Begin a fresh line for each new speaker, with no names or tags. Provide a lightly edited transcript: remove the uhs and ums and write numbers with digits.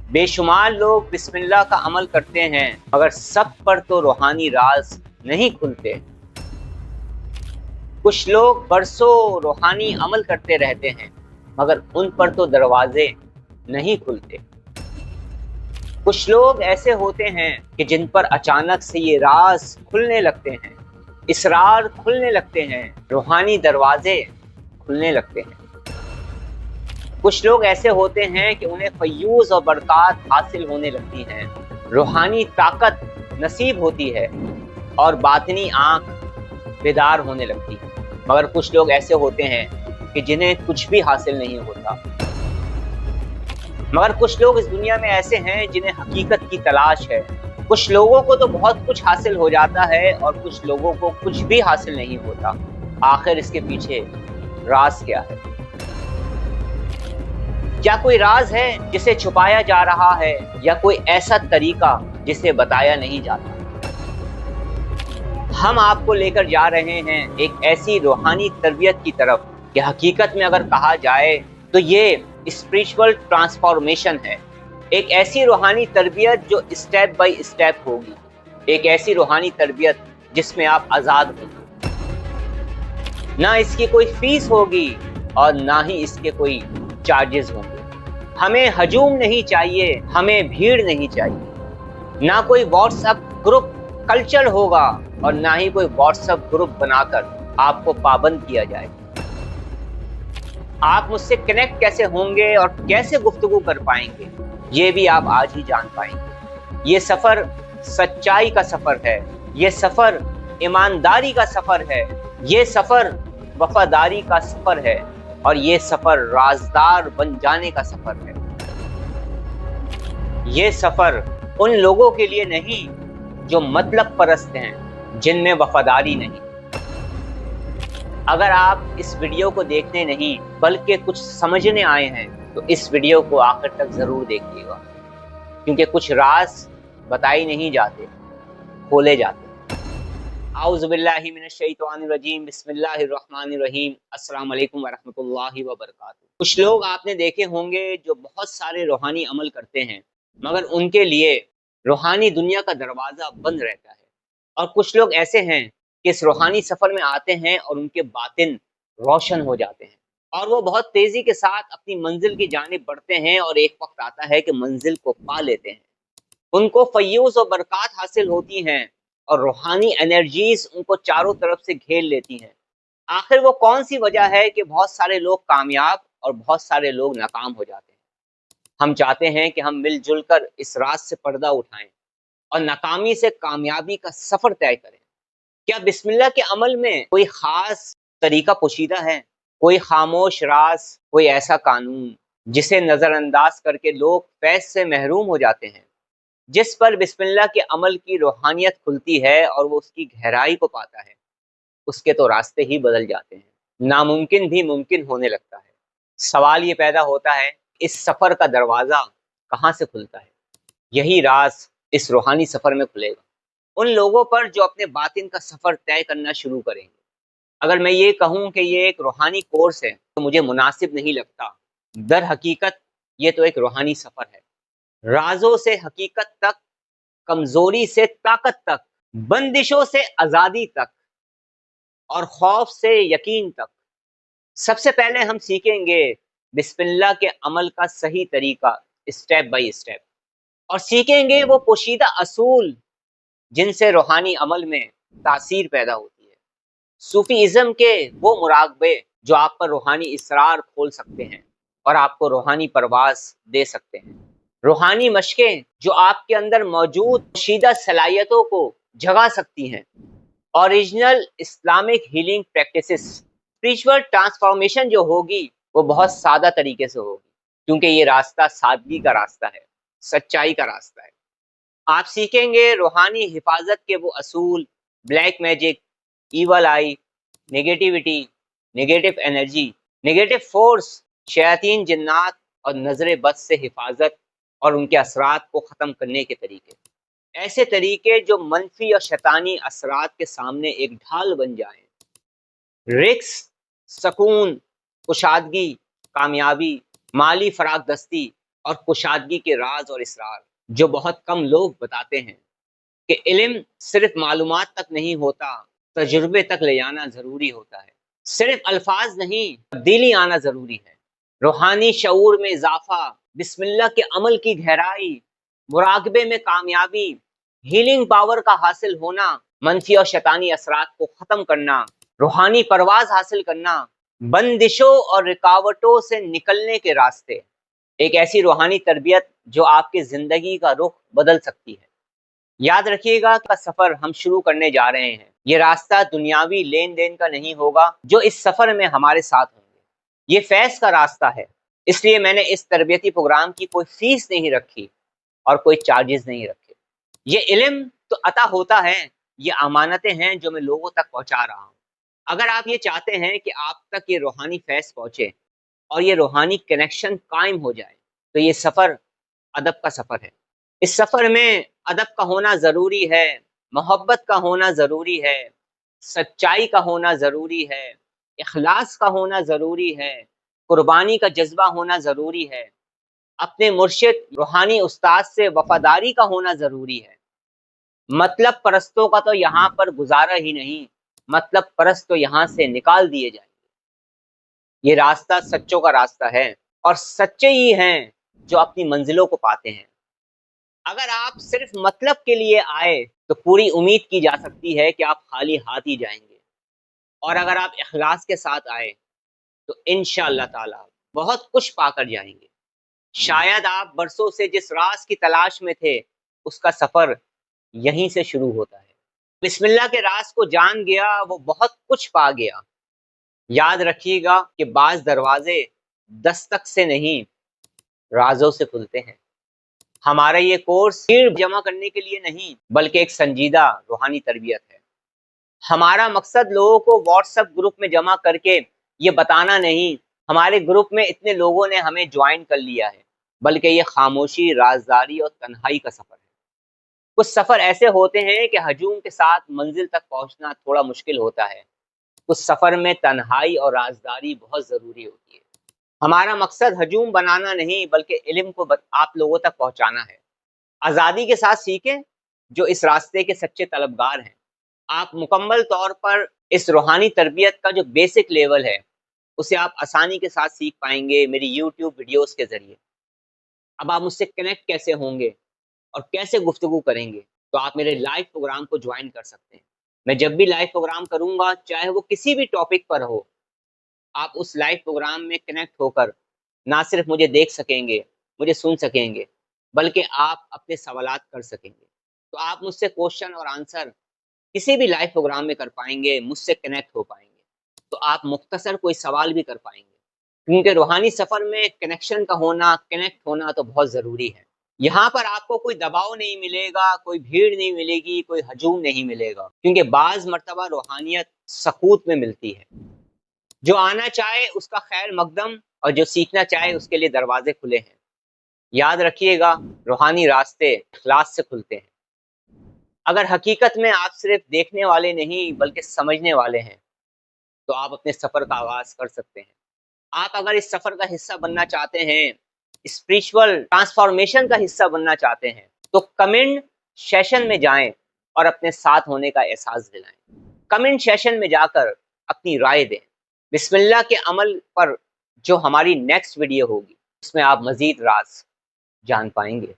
بے شمار لوگ بسم اللہ کا عمل کرتے ہیں مگر سب پر تو روحانی راز نہیں کھلتے۔ کچھ لوگ برسوں روحانی عمل کرتے رہتے ہیں مگر ان پر تو دروازے نہیں کھلتے۔ کچھ لوگ ایسے ہوتے ہیں کہ جن پر اچانک سے یہ راز کھلنے لگتے ہیں، اسرار کھلنے لگتے ہیں، روحانی دروازے کھلنے لگتے ہیں۔ کچھ لوگ ایسے ہوتے ہیں کہ انہیں فیوز اور برکات حاصل ہونے لگتی ہیں، روحانی طاقت نصیب ہوتی ہے اور باطنی آنکھ بیدار ہونے لگتی ہے، مگر کچھ لوگ ایسے ہوتے ہیں کہ جنہیں کچھ بھی حاصل نہیں ہوتا۔ مگر کچھ لوگ اس دنیا میں ایسے ہیں جنہیں حقیقت کی تلاش ہے۔ کچھ لوگوں کو تو بہت کچھ حاصل ہو جاتا ہے اور کچھ لوگوں کو کچھ بھی حاصل نہیں ہوتا۔ آخر اس کے پیچھے راز کیا ہے؟ کیا کوئی راز ہے جسے چھپایا جا رہا ہے یا کوئی ایسا طریقہ جسے بتایا نہیں جاتا؟ ہم آپ کو لے کر جا رہے ہیں ایک ایسی روحانی تربیت کی طرف کہ حقیقت میں اگر کہا جائے تو یہ اسپریچول ٹرانسفارمیشن ہے، ایک ایسی روحانی تربیت جو اسٹیپ بائی اسٹیپ ہوگی، ایک ایسی روحانی تربیت جس میں آپ آزاد ہوں گے، نہ اس کی کوئی فیس ہوگی اور نہ ہی اس کے کوئی چارجز ہوں گے۔ ہمیں ہجوم نہیں چاہیے، ہمیں بھیڑ نہیں چاہیے، نہ کوئی واٹس ایپ گروپ کلچر ہوگا اور نہ ہی کوئی واٹس ایپ گروپ بنا کر آپ کو پابند کیا جائے۔ آپ مجھ سے کنیکٹ کیسے ہوں گے اور کیسے گفتگو کر پائیں گے، یہ بھی آپ آج ہی جان پائیں گے۔ یہ سفر سچائی کا سفر ہے، یہ سفر ایمانداری کا سفر ہے، یہ سفر وفاداری کا سفر ہے اور یہ سفر رازدار بن جانے کا سفر ہے۔ یہ سفر ان لوگوں کے لیے نہیں جو مطلب پرست ہیں، جن میں وفاداری نہیں۔ اگر آپ اس ویڈیو کو دیکھنے نہیں بلکہ کچھ سمجھنے آئے ہیں تو اس ویڈیو کو آخر تک ضرور دیکھیے گا، کیونکہ کچھ راز بتائی نہیں جاتے، کھولے جاتے۔ اعوذ باللہ من الشیطان الرجیم، بسم اللہ الرحمن الرحیم، السلام علیکم ورحمۃ اللہ وبرکاتہ۔ کچھ لوگ آپ نے دیکھے ہوں گے جو بہت سارے روحانی عمل کرتے ہیں مگر ان کے لیے روحانی دنیا کا دروازہ بند رہتا ہے، اور کچھ لوگ ایسے ہیں کہ اس روحانی سفر میں آتے ہیں اور ان کے باطن روشن ہو جاتے ہیں اور وہ بہت تیزی کے ساتھ اپنی منزل کی جانب بڑھتے ہیں، اور ایک وقت آتا ہے کہ منزل کو پا لیتے ہیں، ان کو فیوز اور برکات حاصل ہوتی ہیں اور روحانی انرجیز ان کو چاروں طرف سے گھیر لیتی ہیں۔ آخر وہ کون سی وجہ ہے کہ بہت سارے لوگ کامیاب اور بہت سارے لوگ ناکام ہو جاتے ہیں؟ ہم چاہتے ہیں کہ ہم مل جل کر اس راز سے پردہ اٹھائیں اور ناکامی سے کامیابی کا سفر طے کریں۔ کیا بسم اللہ کے عمل میں کوئی خاص طریقہ پوشیدہ ہے، کوئی خاموش راز، کوئی ایسا قانون جسے نظر انداز کر کے لوگ فیض سے محروم ہو جاتے ہیں؟ جس پر بسم اللہ کے عمل کی روحانیت کھلتی ہے اور وہ اس کی گہرائی کو پاتا ہے، اس کے تو راستے ہی بدل جاتے ہیں، ناممکن بھی ممکن ہونے لگتا ہے۔ سوال یہ پیدا ہوتا ہے، اس سفر کا دروازہ کہاں سے کھلتا ہے؟ یہی راز اس روحانی سفر میں کھلے گا ان لوگوں پر جو اپنے باطن کا سفر طے کرنا شروع کریں گے۔ اگر میں یہ کہوں کہ یہ ایک روحانی کورس ہے تو مجھے مناسب نہیں لگتا۔ در حقیقت یہ تو ایک روحانی سفر ہے، رازوں سے حقیقت تک، کمزوری سے طاقت تک، بندشوں سے آزادی تک اور خوف سے یقین تک۔ سب سے پہلے ہم سیکھیں گے بسم اللہ کے عمل کا صحیح طریقہ، اسٹیپ بائی اسٹیپ، اور سیکھیں گے وہ پوشیدہ اصول جن سے روحانی عمل میں تاثیر پیدا ہوتی ہے، صوفی ازم کے وہ مراقبے جو آپ پر روحانی اسرار کھول سکتے ہیں اور آپ کو روحانی پرواز دے سکتے ہیں، روحانی مشقیں جو آپ کے اندر موجود پوشیدہ صلاحیتوں کو جگا سکتی ہیں، original Islamic healing practices. Spiritual transformation جو ہوگی وہ بہت سادہ طریقے سے ہوگی، کیونکہ یہ راستہ سادگی کا راستہ ہے، سچائی کا راستہ ہے۔ آپ سیکھیں گے روحانی حفاظت کے وہ اصول، black magic, evil eye, negativity, negative energy, negative force, شیاطین، جنات اور نظر بد سے حفاظت اور ان کے اثرات کو ختم کرنے کے طریقے، ایسے طریقے جو منفی اور شیطانی اثرات کے سامنے ایک ڈھال بن جائیں۔ رکس، سکون، کشادگی، کامیابی، مالی فراغ دستی اور کشادگی کے راز اور اسرار جو بہت کم لوگ بتاتے ہیں کہ علم صرف معلومات تک نہیں ہوتا، تجربے تک لے جانا ضروری ہوتا ہے، صرف الفاظ نہیں تبدیلی آنا ضروری ہے، روحانی شعور میں اضافہ، بسم اللہ کے عمل کی گہرائی، مراقبے میں کامیابی، ہیلنگ پاور کا حاصل ہونا، منفی اور شیطانی اثرات کو ختم کرنا، روحانی پرواز حاصل کرنا، بندشوں اور رکاوٹوں سے نکلنے کے راستے، ایک ایسی روحانی تربیت جو آپ کی زندگی کا رخ بدل سکتی ہے۔ یاد رکھیے گا کہ سفر ہم شروع کرنے جا رہے ہیں، یہ راستہ دنیاوی لین دین کا نہیں ہوگا، جو اس سفر میں ہمارے ساتھ ہوں گے یہ فیض کا راستہ ہے۔ اس لیے میں نے اس تربیتی پروگرام کی کوئی فیس نہیں رکھی اور کوئی چارجز نہیں رکھے۔ یہ علم تو عطا ہوتا ہے، یہ امانتیں ہیں جو میں لوگوں تک پہنچا رہا ہوں۔ اگر آپ یہ چاہتے ہیں کہ آپ تک یہ روحانی فیض پہنچے اور یہ روحانی کنیکشن قائم ہو جائے تو یہ سفر ادب کا سفر ہے۔ اس سفر میں ادب کا ہونا ضروری ہے، محبت کا ہونا ضروری ہے، سچائی کا ہونا ضروری ہے، اخلاص کا ہونا ضروری ہے، قربانی کا جذبہ ہونا ضروری ہے، اپنے مرشد روحانی استاد سے وفاداری کا ہونا ضروری ہے۔ مطلب پرستوں کا تو یہاں پر گزارا ہی نہیں، مطلب پرست تو یہاں سے نکال دیے جائیں گے۔ یہ راستہ سچوں کا راستہ ہے اور سچے ہی ہیں جو اپنی منزلوں کو پاتے ہیں۔ اگر آپ صرف مطلب کے لیے آئے تو پوری امید کی جا سکتی ہے کہ آپ خالی ہاتھ ہی جائیں گے، اور اگر آپ اخلاص کے ساتھ آئے تو انشاءاللہ تعالی بہت کچھ پا کر جائیں گے۔ شاید آپ برسوں سے جس راز کی تلاش میں تھے اس کا سفر یہیں سے شروع ہوتا ہے۔ بسم اللہ کے راز کو جان گیا وہ بہت کچھ پا گیا۔ یاد رکھیے گا کہ بعض دروازے دستک سے نہیں رازوں سے کھلتے ہیں۔ ہمارا یہ کورس صرف جمع کرنے کے لیے نہیں بلکہ ایک سنجیدہ روحانی تربیت ہے۔ ہمارا مقصد لوگوں کو واٹس ایپ گروپ میں جمع کر کے یہ بتانا نہیں ہمارے گروپ میں اتنے لوگوں نے ہمیں جوائن کر لیا ہے، بلکہ یہ خاموشی، رازداری اور تنہائی کا سفر ہے۔ کچھ سفر ایسے ہوتے ہیں کہ ہجوم کے ساتھ منزل تک پہنچنا تھوڑا مشکل ہوتا ہے، کچھ سفر میں تنہائی اور رازداری بہت ضروری ہوتی ہے۔ ہمارا مقصد ہجوم بنانا نہیں بلکہ علم کو آپ لوگوں تک پہنچانا ہے۔ آزادی کے ساتھ سیکھیں جو اس راستے کے سچے طلبگار ہیں۔ آپ مکمل طور پر اس روحانی تربیت کا جو بیسک لیول ہے اسے آپ آسانی کے ساتھ سیکھ پائیں گے میری یوٹیوب ویڈیوز کے ذریعے۔ اب آپ مجھ سے کنیکٹ کیسے ہوں گے اور کیسے گفتگو کریں گے؟ تو آپ میرے لائیو پروگرام کو جوائن کر سکتے ہیں۔ میں جب بھی لائیو پروگرام کروں گا چاہے وہ کسی بھی ٹاپک پر ہو، آپ اس لائیو پروگرام میں کنیکٹ ہو کر نہ صرف مجھے دیکھ سکیں گے، مجھے سن سکیں گے، بلکہ آپ اپنے سوالات کر سکیں گے۔ تو آپ مجھ سے کوشچن اور آنسر کسی بھی لائیو پروگرام میں کر پائیں گے، مجھ سے کنیکٹ ہو پائیں گے، تو آپ مختصر کوئی سوال بھی کر پائیں گے، کیونکہ روحانی سفر میں کنیکشن کا ہونا، کنیکٹ ہونا تو بہت ضروری ہے۔ یہاں پر آپ کو کوئی دباؤ نہیں ملے گا، کوئی بھیڑ نہیں ملے گی، کوئی ہجوم نہیں ملے گا، کیونکہ بعض مرتبہ روحانیت سکوت میں ملتی ہے۔ جو آنا چاہے اس کا خیر مقدم اور جو سیکھنا چاہے اس کے لیے دروازے کھلے ہیں۔ یاد رکھیے گا روحانی راستے اخلاص سے کھلتے ہیں۔ اگر حقیقت میں آپ صرف دیکھنے والے نہیں بلکہ سمجھنے والے ہیں تو آپ اپنے سفر کا آغاز کر سکتے ہیں۔ آپ اگر اس سفر کا حصہ بننا چاہتے ہیں، اسپریچول ٹرانسفارمیشن کا حصہ بننا چاہتے ہیں تو کمنٹ سیشن میں جائیں اور اپنے ساتھ ہونے کا احساس دلائیں۔ کمنٹ سیشن میں جا کر اپنی رائے دیں۔ بسم اللہ کے عمل پر جو ہماری نیکسٹ ویڈیو ہوگی اس میں آپ مزید راز جان پائیں گے۔